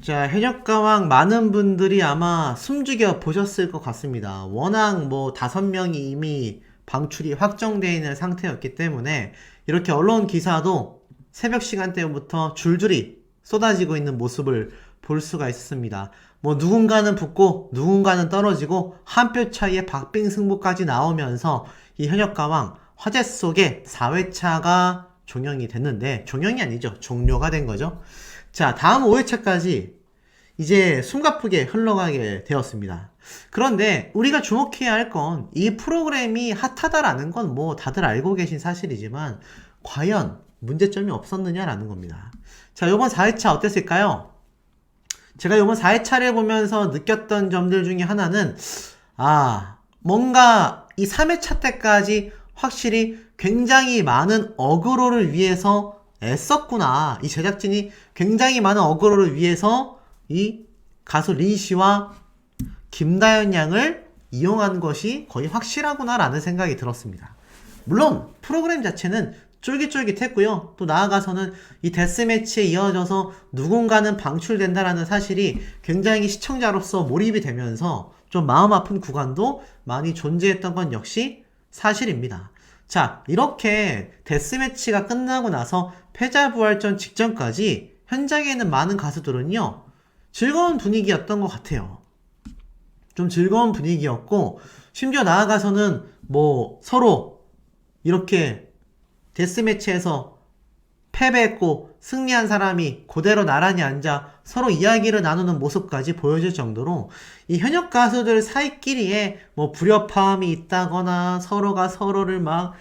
자, 현역가왕 많은 분들이 아마 숨죽여 보셨을 것 같습니다. 워낙 뭐 5명이 이미 방출이 확정되어 있는 상태였기 때문에 이렇게 언론 기사도 새벽 시간대부터 줄줄이 쏟아지고 있는 모습을 볼 수가 있었습니다. 뭐 누군가는 붙고 누군가는 떨어지고 한 표 차이의 박빙승부까지 나오면서 이 현역가왕 화제 속에 4회차가 종영이 됐는데, 종영이 아니죠. 종료가 된 거죠. 자, 다음 5회차까지 이제 숨가쁘게 흘러가게 되었습니다. 그런데 우리가 주목해야 할 건 이 프로그램이 핫하다라는 건 뭐 다들 알고 계신 사실이지만 과연 문제점이 없었느냐라는 겁니다. 자, 요번 4회차 어땠을까요? 제가 요번 4회차를 보면서 느꼈던 점들 중에 하나는 뭔가 이 3회차 때까지 확실히 굉장히 많은 어그로를 위해서 애썼구나. 이 제작진이 굉장히 많은 어그로를 위해서 이 가수 린 씨와 김다연 양을 이용한 것이 거의 확실하구나 라는 생각이 들었습니다. 물론 프로그램 자체는 쫄깃쫄깃했고요. 또 나아가서는 이 데스매치에 이어져서 누군가는 방출된다라는 사실이 굉장히 시청자로서 몰입이 되면서 좀 마음 아픈 구간도 많이 존재했던 건 역시 사실입니다. 자, 이렇게 데스매치가 끝나고 나서 패자부활전 직전까지 현장에 있는 많은 가수들은요, 즐거운 분위기였던 것 같아요. 좀 즐거운 분위기였고, 심지어 나아가서는 뭐 서로 이렇게 데스매치에서 패배했고 승리한 사람이 그대로 나란히 앉아 서로 이야기를 나누는 모습까지 보여줄 정도로 이 현역 가수들 사이끼리에 뭐 불협화음이 있다거나 서로가 서로를 막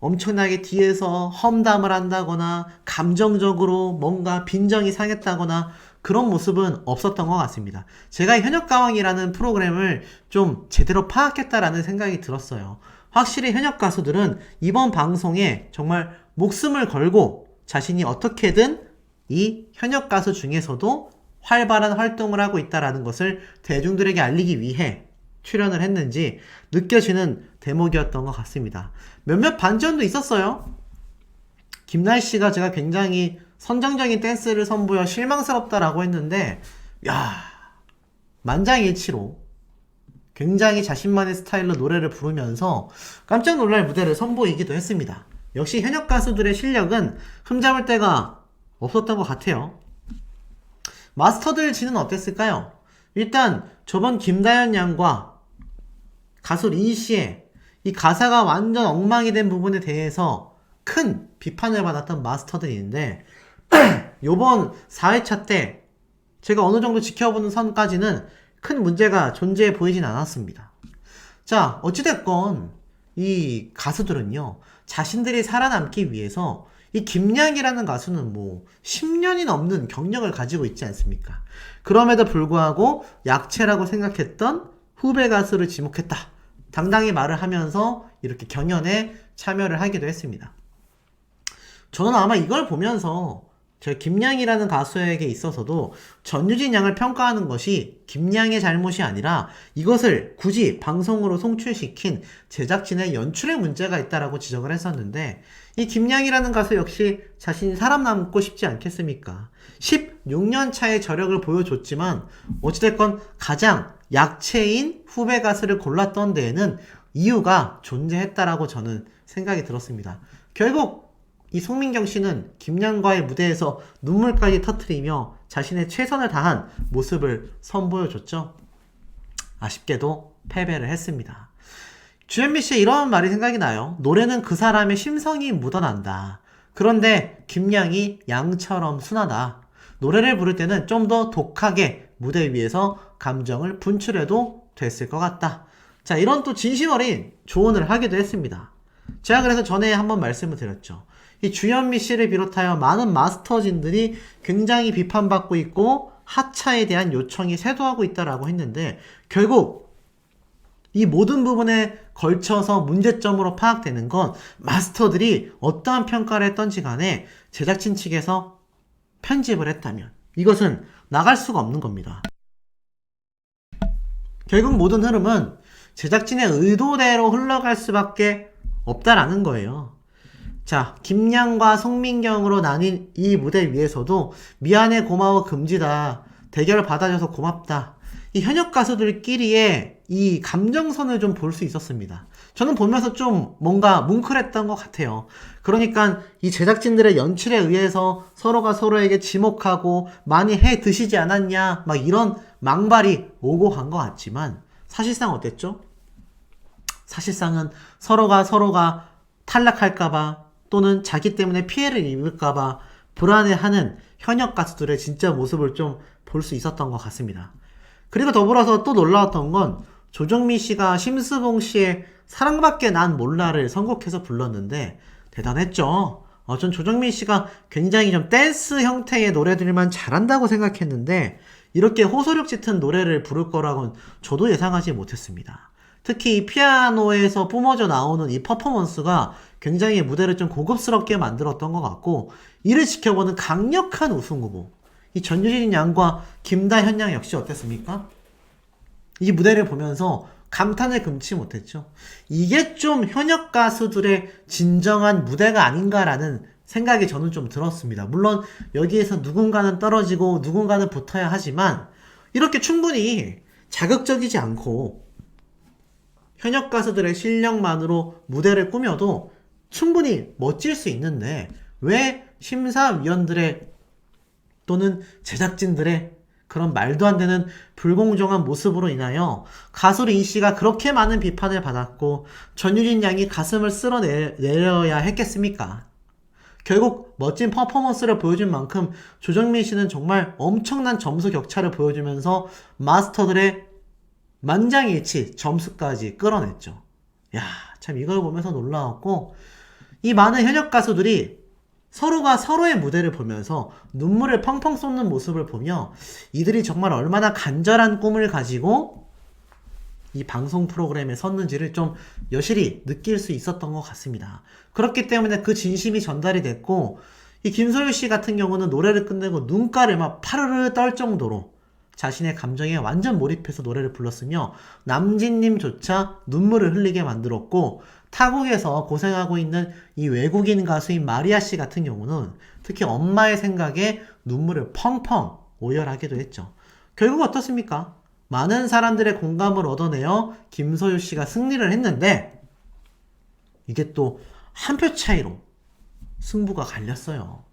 엄청나게 뒤에서 험담을 한다거나 감정적으로 뭔가 빈정이 상했다거나 그런 모습은 없었던 것 같습니다. 제가 현역가왕이라는 프로그램을 좀 제대로 파악했다라는 생각이 들었어요. 확실히 현역 가수들은 이번 방송에 정말 목숨을 걸고 자신이 어떻게든 이 현역 가수 중에서도 활발한 활동을 하고 있다라는 것을 대중들에게 알리기 위해 출연을 했는지 느껴지는 대목이었던 것 같습니다. 몇몇 반전도 있었어요. 김날 씨가 제가 굉장히 선정적인 댄스를 선보여 실망스럽다라고 했는데, 만장일치로 굉장히 자신만의 스타일로 노래를 부르면서 깜짝 놀랄 무대를 선보이기도 했습니다. 역시 현역 가수들의 실력은 흠잡을 데가 없었던 것 같아요. 마스터들 진은 어땠을까요? 일단 저번 김다연 양과 가수 린 씨의 이 가사가 완전 엉망이 된 부분에 대해서 큰 비판을 받았던 마스터들이 있는데, 요번 4회차 때 제가 어느 정도 지켜보는 선까지는 큰 문제가 존재해 보이진 않았습니다. 자, 어찌됐건 이 가수들은요, 자신들이 살아남기 위해서 이 김양이라는 가수는 뭐 10년이 넘는 경력을 가지고 있지 않습니까? 그럼에도 불구하고 약체라고 생각했던 후배 가수를 지목했다. 당당히 말을 하면서 이렇게 경연에 참여를 하기도 했습니다. 저는 아마 이걸 보면서 제가 김양이라는 가수에게 있어서도 전유진 양을 평가하는 것이 김양의 잘못이 아니라 이것을 굳이 방송으로 송출시킨 제작진의 연출에 문제가 있다라고 지적을 했었는데, 이 김양이라는 가수 역시 자신이 살아남고 싶지 않겠습니까? 16년 차의 저력을 보여줬지만 어찌됐건 가장 약체인 후배 가수를 골랐던 데에는 이유가 존재했다라고 저는 생각이 들었습니다. 결국 이 송민경 씨는 김양과의 무대에서 눈물까지 터뜨리며 자신의 최선을 다한 모습을 선보여줬죠. 아쉽게도 패배를 했습니다. 주현미 씨의 이런 말이 생각이 나요. 노래는 그 사람의 심성이 묻어난다. 그런데 김양이 양처럼 순하다. 노래를 부를 때는 좀 더 독하게 무대 위에서 감정을 분출해도 됐을 것 같다. 자, 이런 또 진심 어린 조언을 하기도 했습니다. 제가 그래서 전에 한번 말씀을 드렸죠. 이 주현미 씨를 비롯하여 많은 마스터진들이 굉장히 비판받고 있고 하차에 대한 요청이 쇄도하고 있다라고 했는데, 결국 이 모든 부분에 걸쳐서 문제점으로 파악되는 건 마스터들이 어떠한 평가를 했던지 간에 제작진 측에서 편집을 했다면 이것은 나갈 수가 없는 겁니다. 결국 모든 흐름은 제작진의 의도대로 흘러갈 수밖에 없다라는 거예요. 자, 김양과 송민경으로 나뉜 이 무대 위에서도 미안해 고마워 금지다. 대결 받아줘서 고맙다. 이 현역 가수들끼리의 이 감정선을 좀 볼 수 있었습니다. 저는 보면서 좀 뭔가 뭉클했던 것 같아요. 그러니까 이 제작진들의 연출에 의해서 서로가 서로에게 지목하고 많이 해 드시지 않았냐 막 이런 망발이 오고 간 것 같지만 사실상 어땠죠? 사실상은 서로가 탈락할까봐 또는 자기 때문에 피해를 입을까봐 불안해하는 현역 가수들의 진짜 모습을 좀 볼 수 있었던 것 같습니다. 그리고 더불어서 또 놀라웠던 건 조정미 씨가 심수봉 씨의 사랑밖에 난 몰라를 선곡해서 불렀는데 대단했죠. 전 조정미 씨가 굉장히 좀 댄스 형태의 노래들만 잘한다고 생각했는데 이렇게 호소력 짙은 노래를 부를 거라고는 저도 예상하지 못했습니다. 특히 이 피아노에서 뿜어져 나오는 이 퍼포먼스가 굉장히 무대를 좀 고급스럽게 만들었던 것 같고 이를 지켜보는 강력한 우승 후보 이 전유진 양과 김다현 양 역시 어땠습니까? 이 무대를 보면서 감탄을 금치 못했죠. 이게 좀 현역 가수들의 진정한 무대가 아닌가라는 생각이 저는 좀 들었습니다. 물론 여기에서 누군가는 떨어지고 누군가는 붙어야 하지만 이렇게 충분히 자극적이지 않고 현역 가수들의 실력만으로 무대를 꾸며도 충분히 멋질 수 있는데 왜 심사위원들의 또는 제작진들의 그런 말도 안 되는 불공정한 모습으로 인하여 가수 린 씨가 그렇게 많은 비판을 받았고 전유진 양이 가슴을 쓸어내려야 했겠습니까? 결국 멋진 퍼포먼스를 보여준 만큼 조정민 씨는 정말 엄청난 점수 격차를 보여주면서 마스터들의 만장일치 점수까지 끌어냈죠. 야, 참 이걸 보면서 놀라웠고 이 많은 현역 가수들이 서로가 서로의 무대를 보면서 눈물을 펑펑 쏟는 모습을 보며 이들이 정말 얼마나 간절한 꿈을 가지고 이 방송 프로그램에 섰는지를 좀 여실히 느낄 수 있었던 것 같습니다. 그렇기 때문에 그 진심이 전달이 됐고 이 김소유 씨 같은 경우는 노래를 끝내고 눈가를 막 파르르 떨 정도로 자신의 감정에 완전 몰입해서 노래를 불렀으며 남진님조차 눈물을 흘리게 만들었고 타국에서 고생하고 있는 이 외국인 가수인 마리아 씨 같은 경우는 특히 엄마의 생각에 눈물을 펑펑 오열하기도 했죠. 결국 어떻습니까? 많은 사람들의 공감을 얻어내어 김소유 씨가 승리를 했는데 이게 또 한 표 차이로 승부가 갈렸어요.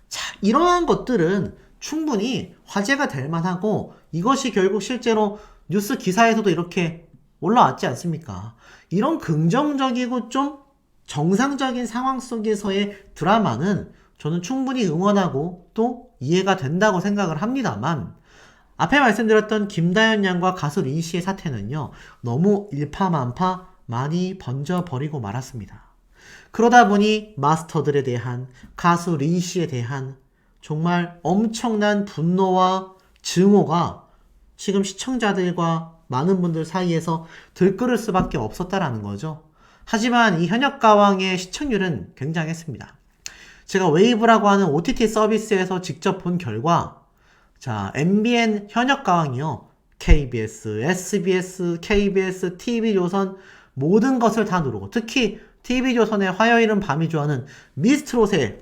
자, 이러한 것들은 충분히 화제가 될 만하고 이것이 결국 실제로 뉴스 기사에서도 이렇게 올라왔지 않습니까? 이런 긍정적이고 좀 정상적인 상황 속에서의 드라마는 저는 충분히 응원하고 또 이해가 된다고 생각을 합니다만 앞에 말씀드렸던 김다현 양과 가수 린 씨의 사태는요 너무 일파만파 많이 번져버리고 말았습니다. 그러다 보니 마스터들에 대한 가수 린 씨에 대한 정말 엄청난 분노와 증오가 지금 시청자들과 많은 분들 사이에서 들끓을 수밖에 없었다라는 거죠. 하지만 이 현역 가왕의 시청률은 굉장했습니다. 제가 웨이브라고 하는 OTT 서비스에서 직접 본 결과 자, MBN 현역 가왕이요. KBS, SBS, KBS, TV조선 모든 것을 다 누르고 특히 TV조선의 화요일은 밤이 좋아하는 미스트롯에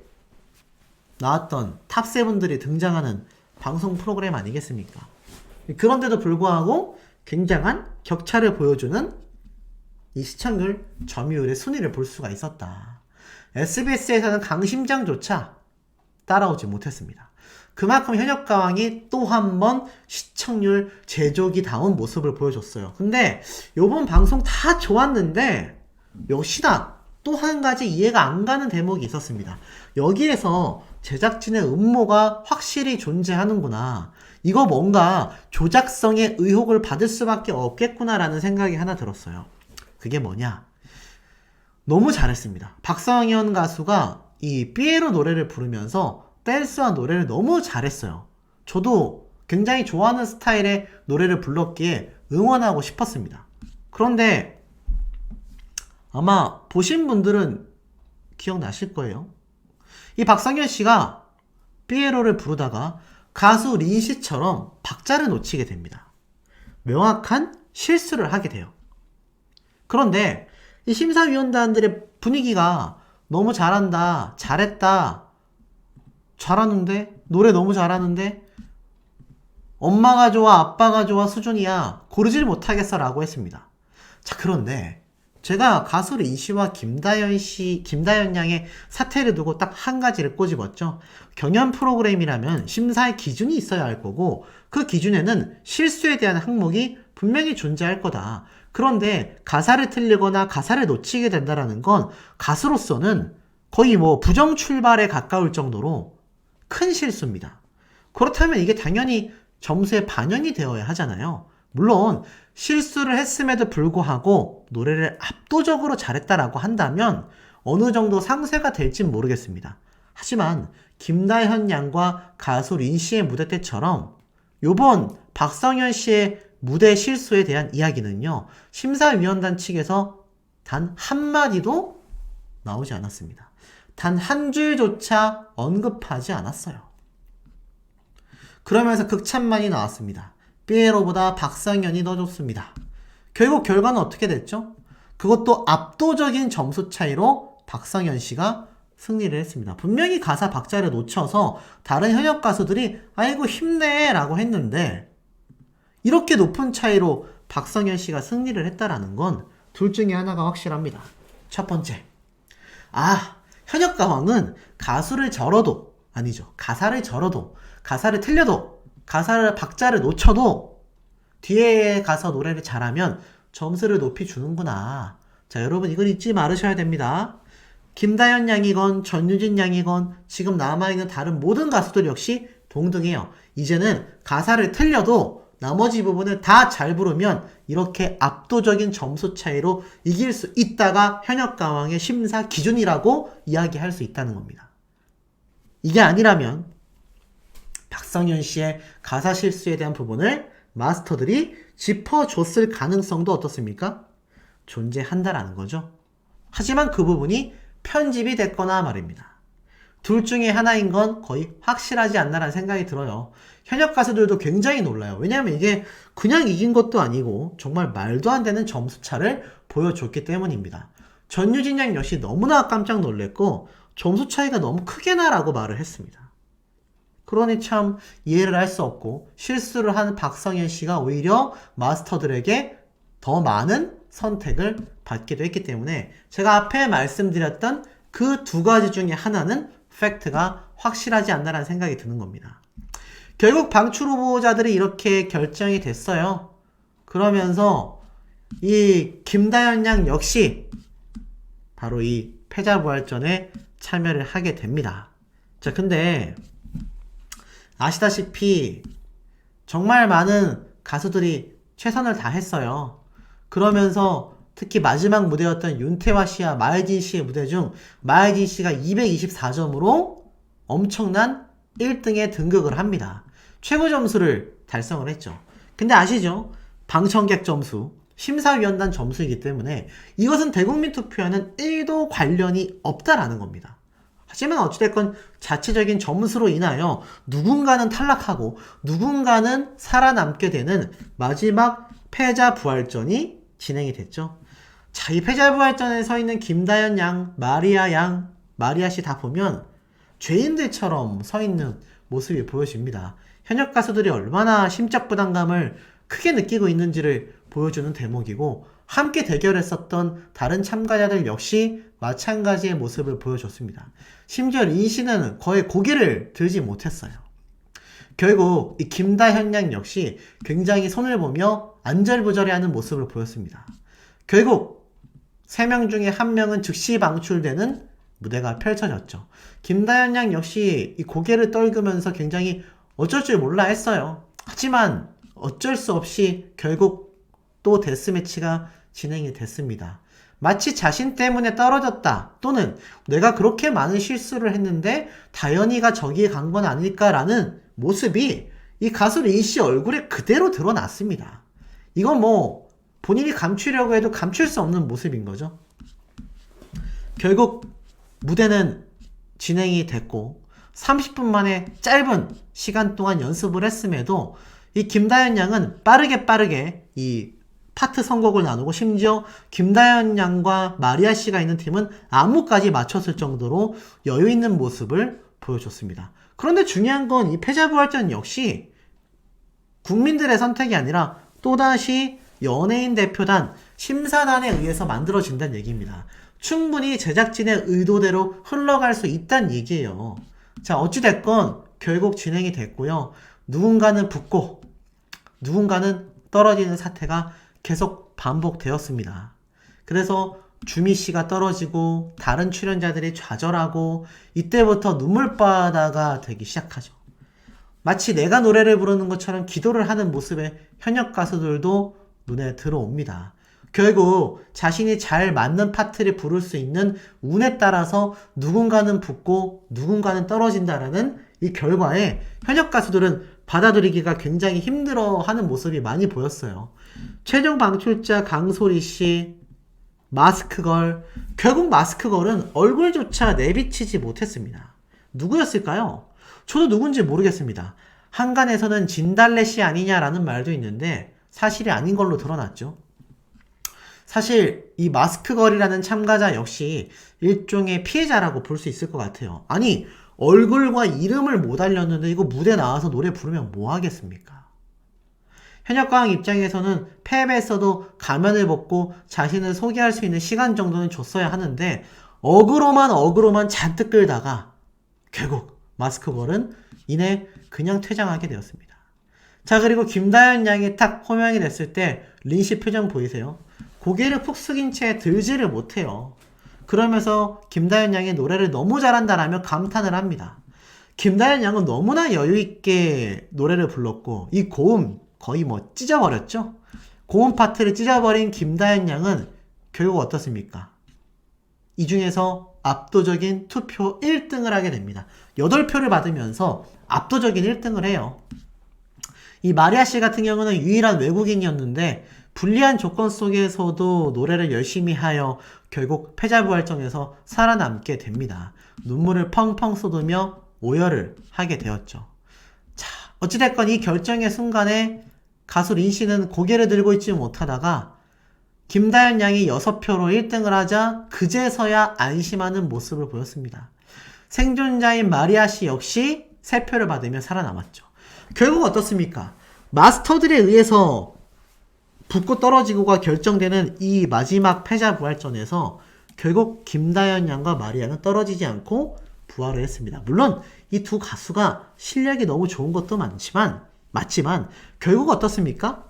나왔던 탑7들이 등장하는 방송 프로그램 아니겠습니까? 그런데도 불구하고 굉장한 격차를 보여주는 이 시청률 점유율의 순위를 볼 수가 있었다. SBS에서는 강심장조차 따라오지 못했습니다. 그만큼 현역가왕이 또 한 번 시청률 제조기다운 모습을 보여줬어요. 근데 요번 방송 다 좋았는데 역시나 또 한 가지 이해가 안 가는 대목이 있었습니다. 여기에서 제작진의 음모가 확실히 존재하는구나. 이거 뭔가 조작성의 의혹을 받을 수밖에 없겠구나라는 생각이 하나 들었어요. 그게 뭐냐? 너무 잘했습니다. 박상현 가수가 이 삐에로 노래를 부르면서 댄스와 노래를 너무 잘했어요. 저도 굉장히 좋아하는 스타일의 노래를 불렀기에 응원하고 싶었습니다. 그런데 아마 보신 분들은 기억나실 거예요. 이 박상현 씨가 삐에로를 부르다가 가수 린 씨처럼 박자를 놓치게 됩니다. 명확한 실수를 하게 돼요. 그런데 이 심사위원단들의 분위기가 너무 잘한다, 잘했다, 잘하는데, 노래 너무 잘하는데 엄마가 좋아, 아빠가 좋아 수준이야. 고르질 못하겠어 라고 했습니다. 자, 그런데 제가 가수 린 씨와 김다연 양의 사태를 두고 딱 한 가지를 꼬집었죠. 경연 프로그램이라면 심사의 기준이 있어야 할 거고, 그 기준에는 실수에 대한 항목이 분명히 존재할 거다. 그런데 가사를 틀리거나 가사를 놓치게 된다는 건 가수로서는 거의 뭐 부정 출발에 가까울 정도로 큰 실수입니다. 그렇다면 이게 당연히 점수에 반영이 되어야 하잖아요. 물론 실수를 했음에도 불구하고 노래를 압도적으로 잘했다라고 한다면 어느 정도 상쇄가 될진 모르겠습니다. 하지만 김다현 양과 가수 린 씨의 무대 때처럼 요번 박성현 씨의 무대 실수에 대한 이야기는요, 심사위원단 측에서 단 한마디도 나오지 않았습니다. 단 한 줄조차 언급하지 않았어요. 그러면서 극찬만이 나왔습니다. 삐에로보다 박성현이 더 좋습니다. 결국 결과는 어떻게 됐죠? 그것도 압도적인 점수 차이로 박성현 씨가 승리를 했습니다. 분명히 가사 박자를 놓쳐서 다른 현역 가수들이 아이고 힘내 라고 했는데, 이렇게 높은 차이로 박성현 씨가 승리를 했다라는 건 둘 중에 하나가 확실합니다. 첫 번째, 현역 가왕은 가사를 절어도, 가사를 틀려도, 가사를 박자를 놓쳐도 뒤에 가서 노래를 잘하면 점수를 높이 주는구나. 자, 여러분 이걸 잊지 말으셔야 됩니다. 김다현 양이건 전유진 양이건 지금 남아있는 다른 모든 가수들 역시 동등해요. 이제는 가사를 틀려도 나머지 부분을 다 잘 부르면 이렇게 압도적인 점수 차이로 이길 수 있다가 현역 가왕의 심사 기준이라고 이야기할 수 있다는 겁니다. 이게 아니라면 박성현 씨의 가사 실수에 대한 부분을 마스터들이 짚어줬을 가능성도 어떻습니까? 존재한다라는 거죠. 하지만 그 부분이 편집이 됐거나 말입니다. 둘 중에 하나인 건 거의 확실하지 않나라는 생각이 들어요. 현역 가수들도 굉장히 놀라요. 왜냐하면 이게 그냥 이긴 것도 아니고 정말 말도 안 되는 점수차를 보여줬기 때문입니다. 전유진 양 역시 너무나 깜짝 놀랐고 점수 차이가 너무 크게 나라고 말을 했습니다. 그러니 참 이해를 할 수 없고, 실수를 한 박성현 씨가 오히려 마스터들에게 더 많은 선택을 받기도 했기 때문에 제가 앞에 말씀드렸던 그 두 가지 중에 하나는 팩트가 확실하지 않나라는 생각이 드는 겁니다. 결국 방출 후보자들이 이렇게 결정이 됐어요. 그러면서 이 김다현 양 역시 바로 이 패자부활전에 참여를 하게 됩니다. 자, 근데 아시다시피 정말 많은 가수들이 최선을 다했어요. 그러면서 특히 마지막 무대였던 윤태화 씨와 마혜진 씨의 무대 중 마혜진 씨가 224점으로 엄청난 1등에 등극을 합니다. 최고 점수를 달성을 했죠. 근데 아시죠? 방청객 점수, 심사위원단 점수이기 때문에 이것은 대국민 투표와는 1도 관련이 없다라는 겁니다. 하지만 어찌됐건 자체적인 점수로 인하여 누군가는 탈락하고 누군가는 살아남게 되는 마지막 패자부활전이 진행이 됐죠. 자, 이 패자부활전에 서 있는 김다현 양, 마리아 씨 다 보면 죄인들처럼 서 있는 모습이 보여집니다. 현역 가수들이 얼마나 심적 부담감을 크게 느끼고 있는지를 보여주는 대목이고, 함께 대결했었던 다른 참가자들 역시 마찬가지의 모습을 보여줬습니다. 심지어 린 씨는 거의 고개를 들지 못했어요. 결국 이 김다현 양 역시 굉장히 손을 보며 안절부절해하는 모습을 보였습니다. 결국 3명 중에 1명은 즉시 방출되는 무대가 펼쳐졌죠. 김다현 양 역시 이 고개를 떨구면서 굉장히 어쩔 줄 몰라 했어요. 하지만 어쩔 수 없이 결국 또 데스매치가 진행이 됐습니다. 마치 자신 때문에 떨어졌다, 또는 내가 그렇게 많은 실수를 했는데 다현이가 저기에 간 건 아닐까라는 모습이 이 가수 린 씨 얼굴에 그대로 드러났습니다. 이건 뭐 본인이 감추려고 해도 감출 수 없는 모습인 거죠. 결국 무대는 진행이 됐고 30분 만에 짧은 시간 동안 연습을 했음에도 이 김다현 양은 빠르게 이 파트 선곡을 나누고, 심지어 김다현 양과 마리아 씨가 있는 팀은 안무까지 맞췄을 정도로 여유 있는 모습을 보여줬습니다. 그런데 중요한 건 이 패자부활전 역시 국민들의 선택이 아니라 또다시 연예인 대표단, 심사단에 의해서 만들어진다는 얘기입니다. 충분히 제작진의 의도대로 흘러갈 수 있다는 얘기예요. 자, 어찌됐건 결국 진행이 됐고요. 누군가는 붙고 누군가는 떨어지는 사태가 계속 반복되었습니다. 그래서 주미 씨가 떨어지고 다른 출연자들이 좌절하고 이때부터 눈물바다가 되기 시작하죠. 마치 내가 노래를 부르는 것처럼 기도를 하는 모습의 현역 가수들도 눈에 들어옵니다. 결국 자신이 잘 맞는 파트를 부를 수 있는 운에 따라서 누군가는 붙고 누군가는 떨어진다라는 이 결과에 현역 가수들은 받아들이기가 굉장히 힘들어하는 모습이 많이 보였어요. 최종 방출자 강소리 씨, 마스크걸, 결국 마스크걸은 얼굴조차 내비치지 못했습니다. 누구였을까요? 저도 누군지 모르겠습니다. 한간에서는 진달래 씨 아니냐라는 말도 있는데 사실이 아닌 걸로 드러났죠. 사실 이 마스크걸이라는 참가자 역시 일종의 피해자라고 볼 수 있을 것 같아요. 아니, 얼굴과 이름을 못 알렸는데 이거 무대 나와서 노래 부르면 뭐 하겠습니까? 현역가왕 입장에서는 패배했어도 가면을 벗고 자신을 소개할 수 있는 시간 정도는 줬어야 하는데 어그로만 잔뜩 끌다가 결국 마스크걸은 이내 그냥 퇴장하게 되었습니다. 자, 그리고 김다현 양이 딱 호명이 됐을 때 린씨 표정 보이세요? 고개를 푹 숙인 채 들지를 못해요. 그러면서 김다현 양의 노래를 너무 잘한다라며 감탄을 합니다. 김다현 양은 너무나 여유있게 노래를 불렀고 이 고음 거의 뭐 찢어버렸죠? 고음 파트를 찢어버린 김다현 양은 결국 어떻습니까? 이 중에서 압도적인 투표 1등을 하게 됩니다. 8표를 받으면서 압도적인 1등을 해요. 이 마리아 씨 같은 경우는 유일한 외국인이었는데 불리한 조건 속에서도 노래를 열심히 하여 결국 패자부활전에서 살아남게 됩니다. 눈물을 펑펑 쏟으며 오열을 하게 되었죠. 자, 어찌됐건 이 결정의 순간에 가수 린 씨는 고개를 들고 있지 못하다가 김다현 양이 6표로 1등을 하자 그제서야 안심하는 모습을 보였습니다. 생존자인 마리아 씨 역시 3표를 받으며 살아남았죠. 결국 어떻습니까? 마스터들에 의해서 붙고 떨어지고가 결정되는 이 마지막 패자부활전에서 결국 김다현 양과 마리아는 떨어지지 않고 부활을 했습니다. 물론 이 두 가수가 실력이 너무 좋은 것도 맞지만 결국 어떻습니까?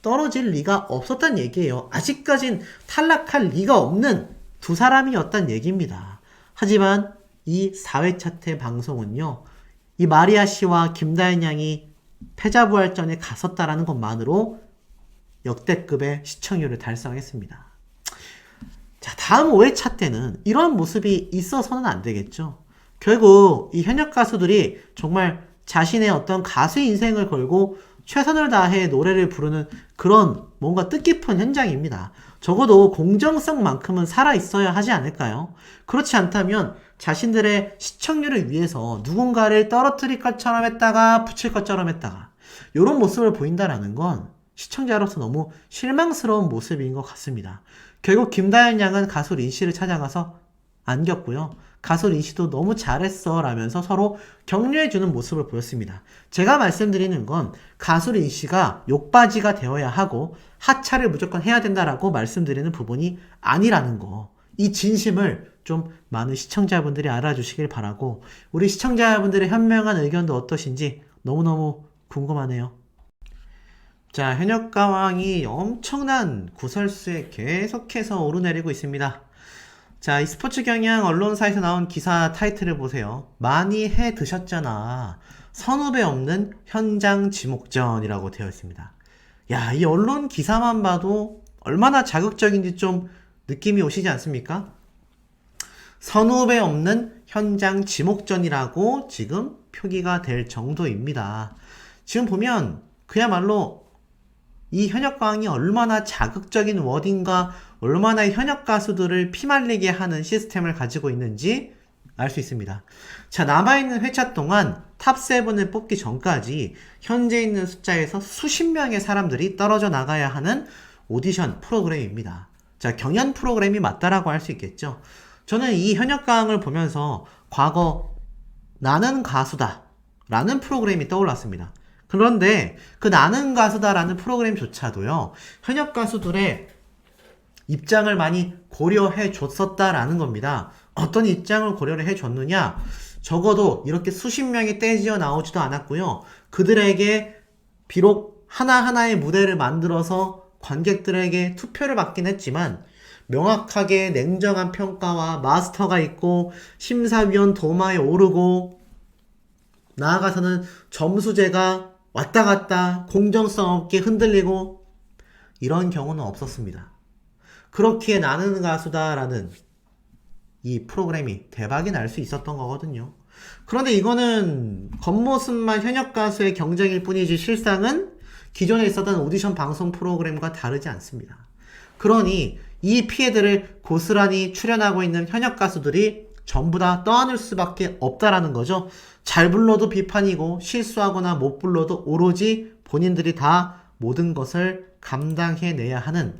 떨어질 리가 없었단 얘기예요. 아직까진 탈락할 리가 없는 두 사람이었단 얘기입니다. 하지만 이 4회차 때 방송은요, 이 마리아 씨와 김다현 양이 패자부활전에 갔었다라는 것만으로 역대급의 시청률을 달성했습니다. 자, 다음 5회차 때는 이런 모습이 있어서는 안 되겠죠. 결국 이 현역 가수들이 정말 자신의 어떤 가수 인생을 걸고 최선을 다해 노래를 부르는 그런 뭔가 뜻깊은 현장입니다. 적어도 공정성만큼은 살아있어야 하지 않을까요? 그렇지 않다면 자신들의 시청률을 위해서 누군가를 떨어뜨릴 것처럼 했다가 붙일 것처럼 했다가 이런 모습을 보인다라는 건 시청자로서 너무 실망스러운 모습인 것 같습니다. 결국 김다현 양은 가수 린 씨를 찾아가서 안겼고요. 가수 린 씨도 너무 잘했어 라면서 서로 격려해주는 모습을 보였습니다. 제가 말씀드리는 건 가수 린 씨가 욕바지가 되어야 하고 하차를 무조건 해야 된다라고 말씀드리는 부분이 아니라는 거. 이 진심을 좀 많은 시청자분들이 알아주시길 바라고, 우리 시청자분들의 현명한 의견도 어떠신지 너무너무 궁금하네요. 자, 현역가왕이 엄청난 구설수에 계속해서 오르내리고 있습니다. 자, 이 스포츠 경향 언론사에서 나온 기사 타이틀을 보세요. 많이 해 드셨잖아. 선후배 없는 현장 지목전이라고 되어 있습니다. 야, 이 언론 기사만 봐도 얼마나 자극적인지 좀 느낌이 오시지 않습니까? 선후배 없는 현장 지목전이라고 지금 표기가 될 정도입니다. 지금 보면 그야말로 이 현역가왕이 얼마나 자극적인 워딩과 얼마나 현역 가수들을 피말리게 하는 시스템을 가지고 있는지 알 수 있습니다. 자, 남아있는 회차 동안 탑7을 뽑기 전까지 현재 있는 숫자에서 수십 명의 사람들이 떨어져 나가야 하는 오디션 프로그램입니다. 자, 경연 프로그램이 맞다라고 할 수 있겠죠. 저는 이 현역가왕을 보면서 과거 나는 가수다 라는 프로그램이 떠올랐습니다. 그런데 그 나는 가수다라는 프로그램조차도요, 현역 가수들의 입장을 많이 고려해 줬었다라는 겁니다. 어떤 입장을 고려를 해 줬느냐? 적어도 이렇게 수십 명이 떼지어 나오지도 않았고요. 그들에게 비록 하나하나의 무대를 만들어서 관객들에게 투표를 받긴 했지만 명확하게 냉정한 평가와 마스터가 있고 심사위원 도마에 오르고 나아가서는 점수제가 왔다 갔다 공정성 없게 흔들리고 이런 경우는 없었습니다. 그렇기에 나는 가수다라는 이 프로그램이 대박이 날 수 있었던 거거든요. 그런데 이거는 겉모습만 현역 가수의 경쟁일 뿐이지 실상은 기존에 있었던 오디션 방송 프로그램과 다르지 않습니다. 그러니 이 피해들을 고스란히 출연하고 있는 현역 가수들이 전부 다 떠안을 수밖에 없다라는 거죠. 잘 불러도 비판이고 실수하거나 못 불러도 오로지 본인들이 다 모든 것을 감당해내야 하는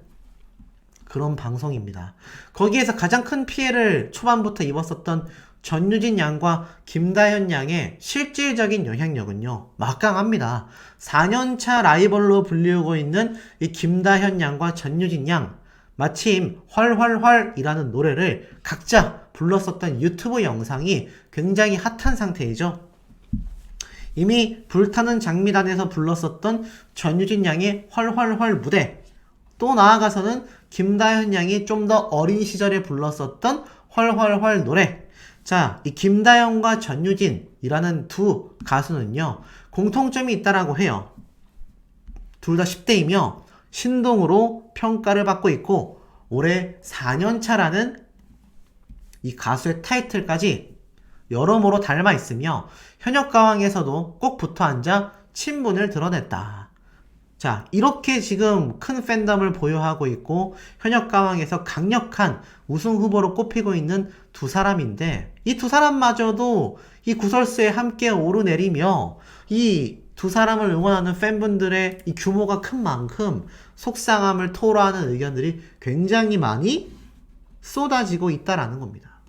그런 방송입니다. 거기에서 가장 큰 피해를 초반부터 입었었던 전유진 양과 김다현 양의 실질적인 영향력은요, 막강합니다. 4년차 라이벌로 불리우고 있는 이 김다현 양과 전유진 양, 마침 활활활이라는 노래를 각자 불렀었던 유튜브 영상이 굉장히 핫한 상태이죠. 이미 불타는 장미단에서 불렀었던 전유진 양의 활활활 무대, 또 나아가서는 김다현 양이 좀 더 어린 시절에 불렀었던 활활활 노래. 자, 이 김다현과 전유진이라는 두 가수는요, 공통점이 있다라고 해요. 둘 다 10대이며 신동으로 평가를 받고 있고 올해 4년차라는 이 가수의 타이틀까지 여러모로 닮아 있으며 현역 가왕에서도 꼭 붙어 앉아 친분을 드러냈다. 자, 이렇게 지금 큰 팬덤을 보유하고 있고 현역 가왕에서 강력한 우승 후보로 꼽히고 있는 두 사람인데 이 두 사람마저도 이 구설수에 함께 오르내리며 이 두 사람을 응원하는 팬분들의 이 규모가 큰 만큼 속상함을 토로하는 의견들이 굉장히 많이 쏟아지고 있다라는 겁니다.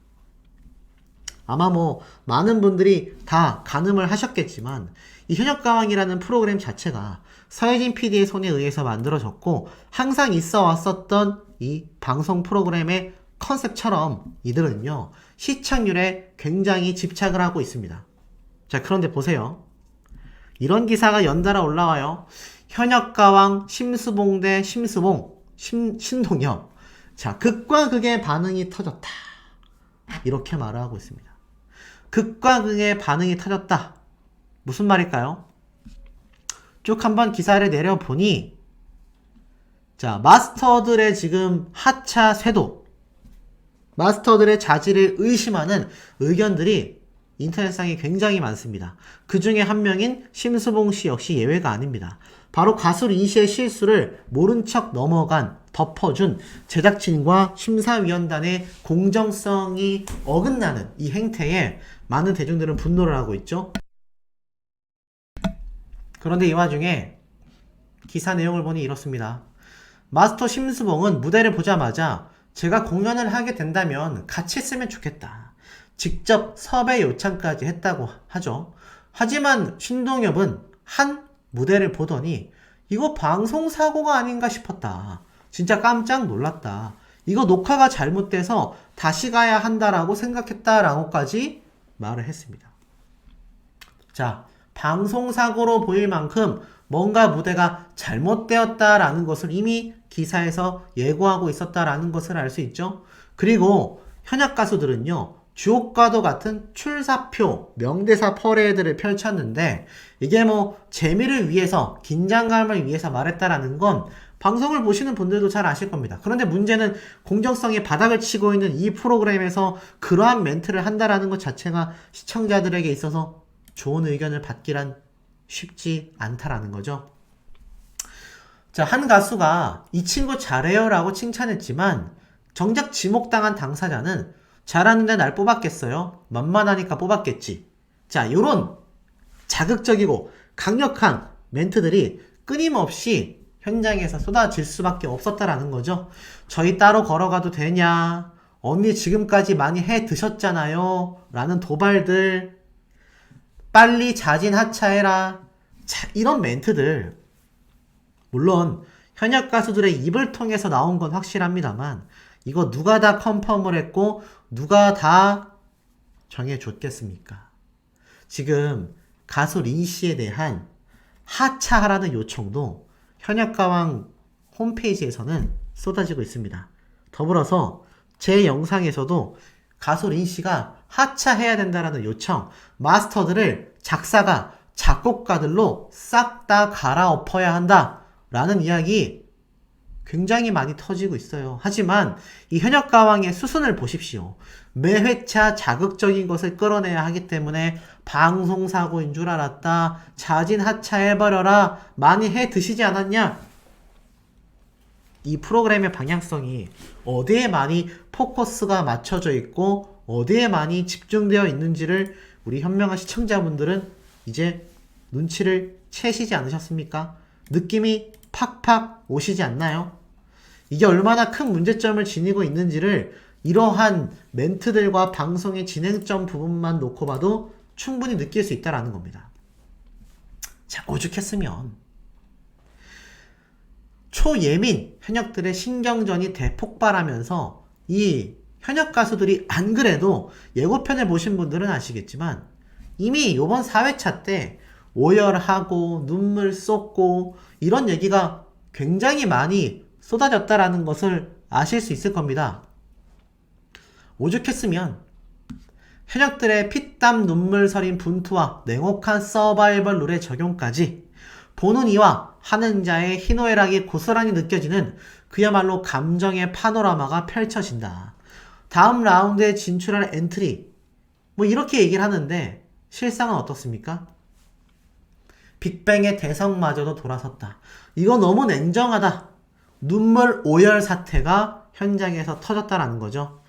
아마 많은 분들이 다 가늠을 하셨겠지만 이 현역가왕이라는 프로그램 자체가 서혜진 PD의 손에 의해서 만들어졌고 항상 있어 왔었던 이 방송 프로그램의 컨셉처럼 이들은요, 시청률에 굉장히 집착을 하고 있습니다. 자, 그런데 보세요. 이런 기사가 연달아 올라와요. 현역가왕 심수봉 대 심수봉, 신동엽. 자, 극과 극의 반응이 터졌다. 이렇게 말을 하고 있습니다. 극과 극의 반응이 터졌다. 무슨 말일까요? 쭉 한번 기사를 내려보니, 자, 마스터들의 지금 하차 쇄도, 마스터들의 자질을 의심하는 의견들이 인터넷상에 굉장히 많습니다. 그 중에 한 명인 심수봉 씨 역시 예외가 아닙니다. 바로 가수 린 씨의 실수를 모른 척 넘어간, 덮어준 제작진과 심사위원단의 공정성이 어긋나는 이 행태에 많은 대중들은 분노를 하고 있죠. 그런데 이 와중에 기사 내용을 보니 이렇습니다. 마스터 심수봉은 무대를 보자마자 제가 공연을 하게 된다면 같이 했으면 좋겠다. 직접 섭외 요청까지 했다고 하죠. 하지만 신동엽은 한 무대를 보더니 이거 방송사고가 아닌가 싶었다. 진짜 깜짝 놀랐다. 이거 녹화가 잘못돼서 다시 가야 한다라고 생각했다라고까지 말을 했습니다. 자, 방송사고로 보일 만큼 뭔가 무대가 잘못되었다라는 것을 이미 기사에서 예고하고 있었다라는 것을 알 수 있죠. 그리고 현역 가수들은요, 주옥과도 같은 출사표, 명대사 퍼레이드를 펼쳤는데 이게 재미를 위해서, 긴장감을 위해서 말했다라는 건 방송을 보시는 분들도 잘 아실 겁니다. 그런데 문제는 공정성의 바닥을 치고 있는 이 프로그램에서 그러한 멘트를 한다라는 것 자체가 시청자들에게 있어서 좋은 의견을 받기란 쉽지 않다라는 거죠. 자, 한 가수가 이 친구 잘해요 라고 칭찬했지만 정작 지목당한 당사자는 잘하는데 날 뽑았겠어요? 만만하니까 뽑았겠지. 자, 요런 자극적이고 강력한 멘트들이 끊임없이 현장에서 쏟아질 수밖에 없었다라는 거죠. 저희 따로 걸어가도 되냐? 언니 지금까지 많이 해 드셨잖아요? 라는 도발들. 빨리 자진 하차해라. 자, 이런 멘트들 물론 현역 가수들의 입을 통해서 나온 건 확실합니다만 이거 누가 다 컨펌을 했고 누가 다 정해줬겠습니까? 지금 가수 린씨에 대한 하차하라는 요청도 현역가왕 홈페이지에서는 쏟아지고 있습니다. 더불어서 제 영상에서도 가수 린씨가 하차해야 된다라는 요청, 마스터들을 작사가, 작곡가들로 싹 다 갈아엎어야 한다 라는 이야기 굉장히 많이 터지고 있어요. 하지만 이 현역가왕의 수순을 보십시오. 매 회차 자극적인 것을 끌어내야 하기 때문에 방송사고인 줄 알았다. 자진 하차해버려라. 많이 해 드시지 않았냐? 이 프로그램의 방향성이 어디에 많이 포커스가 맞춰져 있고 어디에 많이 집중되어 있는지를 우리 현명한 시청자분들은 이제 눈치를 채시지 않으셨습니까? 느낌이 팍팍 오시지 않나요? 이게 얼마나 큰 문제점을 지니고 있는지를 이러한 멘트들과 방송의 진행점 부분만 놓고 봐도 충분히 느낄 수 있다는 겁니다. 자, 오죽했으면 초예민 현역들의 신경전이 대폭발하면서 이 현역 가수들이 안 그래도 예고편을 보신 분들은 아시겠지만 이미 이번 4회차 때 오열하고 눈물 쏟고 이런 얘기가 굉장히 많이 쏟아졌다라는 것을 아실 수 있을 겁니다. 오죽했으면 현역들의 피땀 눈물 서린 분투와 냉혹한 서바이벌 룰의 적용까지 보는 이와 하는 자의 희노애락이 고스란히 느껴지는 그야말로 감정의 파노라마가 펼쳐진다. 다음 라운드에 진출할 엔트리 뭐 이렇게 얘기를 하는데 실상은 어떻습니까? 빅뱅의 대성마저도 돌아섰다. 이거 너무 냉정하다. 눈물 오열 사태가 현장에서 터졌다라는 거죠.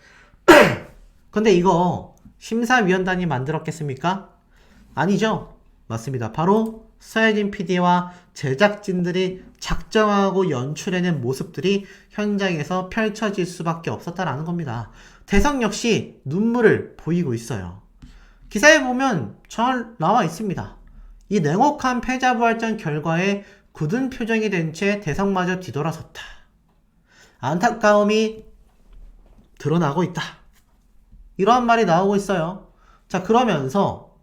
근데 이거 심사위원단이 만들었겠습니까? 아니죠. 맞습니다. 바로 서혜진 PD와 제작진들이 작정하고 연출해낸 모습들이 현장에서 펼쳐질 수밖에 없었다라는 겁니다. 대성 역시 눈물을 보이고 있어요. 기사에 보면 잘 나와 있습니다. 이 냉혹한 패자부활전 결과에 굳은 표정이 된 채 대성마저 뒤돌아섰다. 안타까움이 드러나고 있다. 이러한 말이 나오고 있어요. 자, 그러면서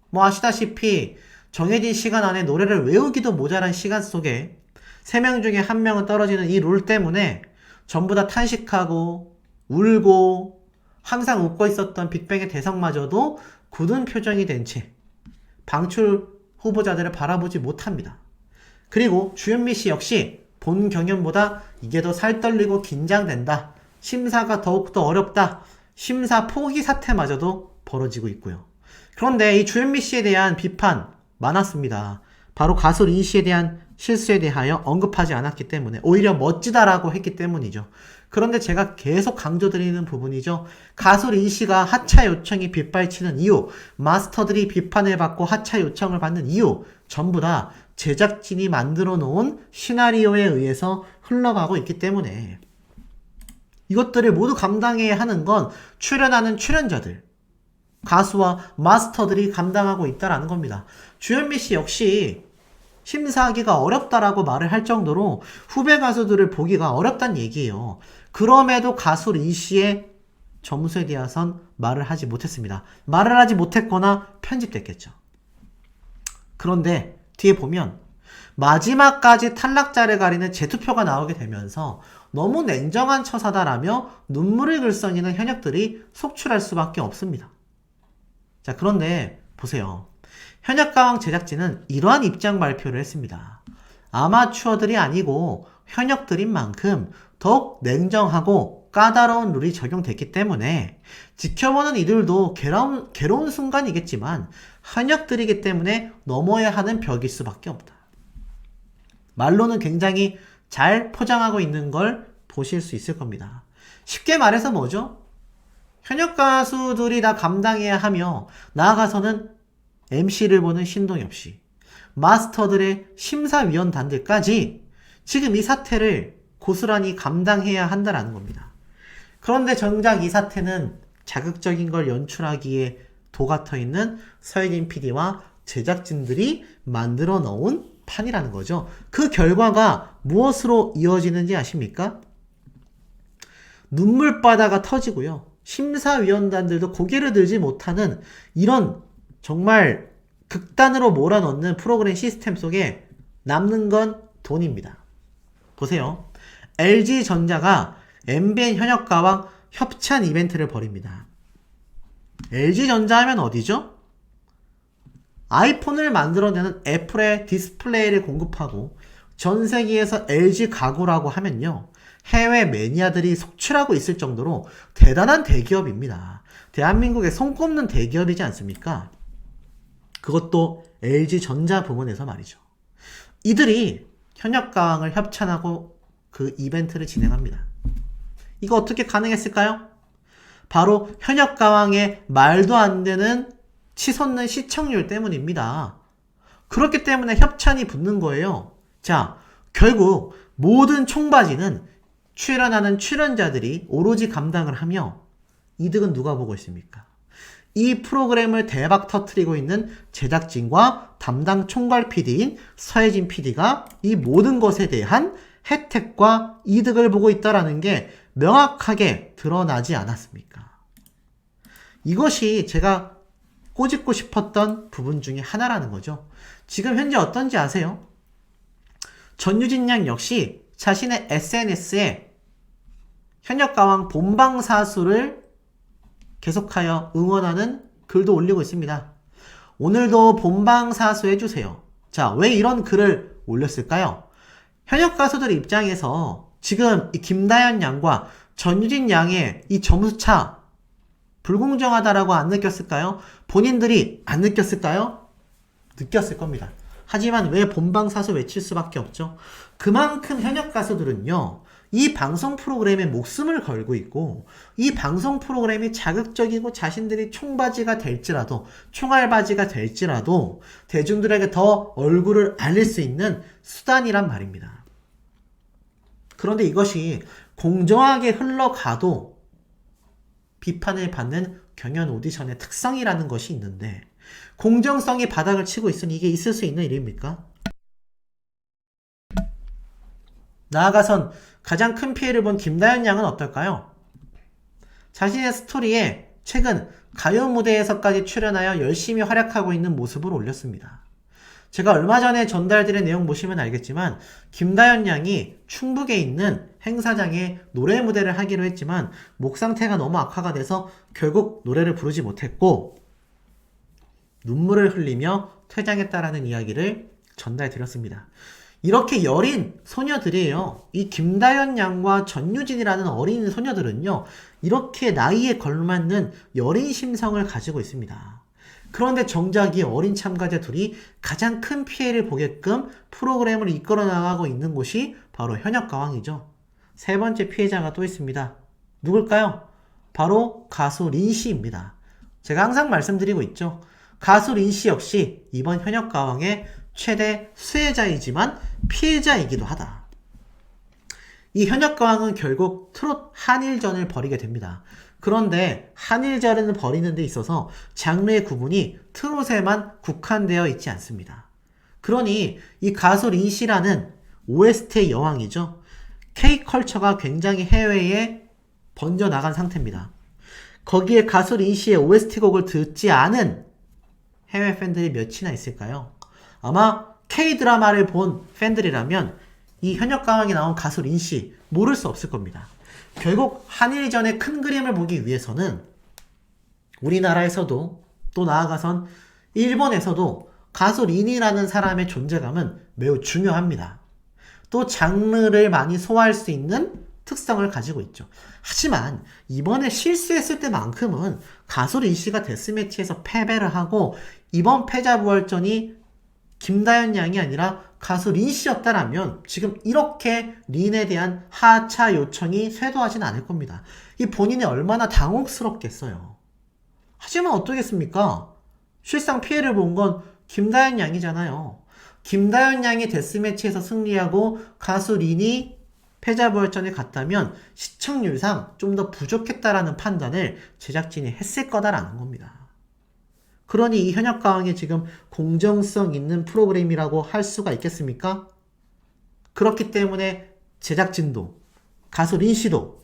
뭐 아시다시피 정해진 시간 안에 노래를 외우기도 모자란 시간 속에 3명 중에 1명은 떨어지는 이 룰 때문에 전부 다 탄식하고 울고 항상 웃고 있었던 빅뱅의 대성마저도 굳은 표정이 된 채 방출 후보자들을 바라보지 못합니다. 그리고 주현미 씨 역시 본 경연보다 이게 더 살떨리고 긴장된다. 심사가 더욱더 어렵다. 심사 포기 사태마저도 벌어지고 있고요. 그런데 이 주현미 씨에 대한 비판 많았습니다. 바로 가수 린 씨에 대한 실수에 대하여 언급하지 않았기 때문에 오히려 멋지다라고 했기 때문이죠. 그런데 제가 계속 강조드리는 부분이죠. 가수 린 씨가 하차 요청이 빗발치는 이유, 마스터들이 비판을 받고 하차 요청을 받는 이유 전부 다 제작진이 만들어 놓은 시나리오에 의해서 흘러가고 있기 때문에 이것들을 모두 감당해야 하는 건 출연하는 출연자들, 가수와 마스터들이 감당하고 있다라는 겁니다. 주현미 씨 역시 심사하기가 어렵다라고 말을 할 정도로 후배 가수들을 보기가 어렵다는 얘기예요. 그럼에도 가수 린 씨의 점수에 대해선 말을 하지 못했습니다. 말을 하지 못했거나 편집됐겠죠. 그런데 뒤에 보면 마지막까지 탈락자를 가리는 재투표가 나오게 되면서 너무 냉정한 처사다라며 눈물을 글썽이는 현역들이 속출할 수밖에 없습니다. 자, 그런데 보세요. 현역가왕 제작진은 이러한 입장 발표를 했습니다. 아마추어들이 아니고 현역들인 만큼 더욱 냉정하고 까다로운 룰이 적용됐기 때문에 지켜보는 이들도 괴로운 순간이겠지만 현역들이기 때문에 넘어야 하는 벽일 수밖에 없다. 말로는 굉장히 잘 포장하고 있는 걸 보실 수 있을 겁니다. 쉽게 말해서 뭐죠? 현역 가수들이 다 감당해야 하며 나아가서는 MC를 보는 신동엽 씨, 마스터들의 심사위원단들까지 지금 이 사태를 고스란히 감당해야 한다라는 겁니다. 그런데 정작 이 사태는 자극적인 걸 연출하기에 도가 터있는 서혜진 PD와 제작진들이 만들어 놓은 판이라는 거죠. 그 결과가 무엇으로 이어지는지 아십니까? 눈물바다가 터지고요. 심사위원단들도 고개를 들지 못하는 이런 정말 극단으로 몰아넣는 프로그램 시스템 속에 남는 건 돈입니다. 보세요. LG전자가 MBN 현역가와 협찬 이벤트를 벌입니다. LG전자 하면 어디죠? 아이폰을 만들어내는 애플의 디스플레이를 공급하고 전 세계에서 LG 가구라고 하면요. 해외 매니아들이 속출하고 있을 정도로 대단한 대기업입니다. 대한민국에 손꼽는 대기업이지 않습니까? 그것도 LG전자 부문에서 말이죠. 이들이 현역가왕을 협찬하고 그 이벤트를 진행합니다. 이거 어떻게 가능했을까요? 바로 현역가왕의 말도 안 되는 치솟는 시청률 때문입니다. 그렇기 때문에 협찬이 붙는 거예요. 자, 결국 모든 총바지는 출연하는 출연자들이 오로지 감당을 하며 이득은 누가 보고 있습니까? 이 프로그램을 대박 터뜨리고 있는 제작진과 담당 총괄 PD인 서혜진 PD가 이 모든 것에 대한 혜택과 이득을 보고 있다는 게 명확하게 드러나지 않았습니까? 이것이 제가 꼬집고 싶었던 부분 중에 하나라는 거죠. 지금 현재 어떤지 아세요? 전유진 양 역시 자신의 SNS에 현역가왕 본방사수를 계속하여 응원하는 글도 올리고 있습니다. 오늘도 본방사수 해주세요. 자, 왜 이런 글을 올렸을까요? 현역 가수들 입장에서 지금 이 김다현 양과 전유진 양의 이 점수차 불공정하다라고 안 느꼈을까요? 본인들이 안 느꼈을까요? 느꼈을 겁니다. 하지만 왜 본방사수 외칠 수밖에 없죠? 그만큼 현역 가수들은요, 이 방송 프로그램에 목숨을 걸고 있고, 이 방송 프로그램이 자극적이고 자신들이 총바지가 될지라도, 총알바지가 될지라도, 대중들에게 더 얼굴을 알릴 수 있는 수단이란 말입니다. 그런데 이것이 공정하게 흘러가도 비판을 받는 경연 오디션의 특성이라는 것이 있는데, 공정성이 바닥을 치고 있으니 이게 있을 수 있는 일입니까? 나아가선 가장 큰 피해를 본 김다현 양은 어떨까요? 자신의 스토리에 최근 가요 무대에서까지 출연하여 열심히 활약하고 있는 모습을 올렸습니다. 제가 얼마 전에 전달드린 내용 보시면 알겠지만 김다현 양이 충북에 있는 행사장에 노래 무대를 하기로 했지만 목 상태가 너무 악화가 돼서 결국 노래를 부르지 못했고 눈물을 흘리며 퇴장했다라는 이야기를 전달드렸습니다. 이렇게 여린 소녀들이에요. 이 김다현 양과 전유진이라는 어린 소녀들은요, 이렇게 나이에 걸맞는 여린 심성을 가지고 있습니다. 그런데 정작 이 어린 참가자 둘이 가장 큰 피해를 보게끔 프로그램을 이끌어 나가고 있는 곳이 바로 현역가왕이죠. 세 번째 피해자가 또 있습니다. 누굴까요? 바로 가수 린씨입니다. 제가 항상 말씀드리고 있죠. 가수 린씨 역시 이번 현역가왕의 최대 수혜자이지만 피해자이기도 하다. 이 현역가왕은 결국 트롯 한일전을 벌이게 됩니다. 그런데 한일전을 벌이는 데 있어서 장르의 구분이 트롯에만 국한되어 있지 않습니다. 그러니 이 가수 린씨라는 OST의 여왕이죠. K컬처가 굉장히 해외에 번져나간 상태입니다. 거기에 가수 린씨의 OST곡을 듣지 않은 해외 팬들이 몇이나 있을까요? 아마 K드라마를 본 팬들이라면 이 현역가왕에 나온 가수 린씨 모를 수 없을 겁니다. 결국 한일전의 큰 그림을 보기 위해서는 우리나라에서도 또 나아가선 일본에서도 가수 린이라는 사람의 존재감은 매우 중요합니다. 또 장르를 많이 소화할 수 있는 특성을 가지고 있죠. 하지만 이번에 실수했을 때만큼은 가수 린씨가 데스매치에서 패배를 하고 이번 패자부활전이 김다현 양이 아니라 가수 린씨였다라면 지금 이렇게 린에 대한 하차 요청이 쇄도하진 않을 겁니다. 이 본인이 얼마나 당혹스럽겠어요. 하지만 어떠겠습니까? 실상 피해를 본 건 김다현 양이잖아요. 김다현 양이 데스매치에서 승리하고 가수 린이 패자부활전에 갔다면 시청률상 좀 더 부족했다라는 판단을 제작진이 했을 거다라는 겁니다. 그러니 이 현역가왕이 지금 공정성 있는 프로그램이라고 할 수가 있겠습니까? 그렇기 때문에 제작진도, 가수 린씨도,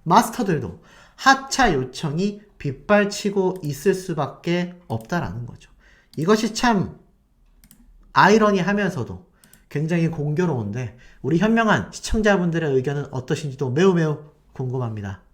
마스터들도 하차 요청이 빗발치고 있을 수밖에 없다라는 거죠. 이것이 참 아이러니하면서도 굉장히 공교로운데 우리 현명한 시청자분들의 의견은 어떠신지도 매우 매우 궁금합니다.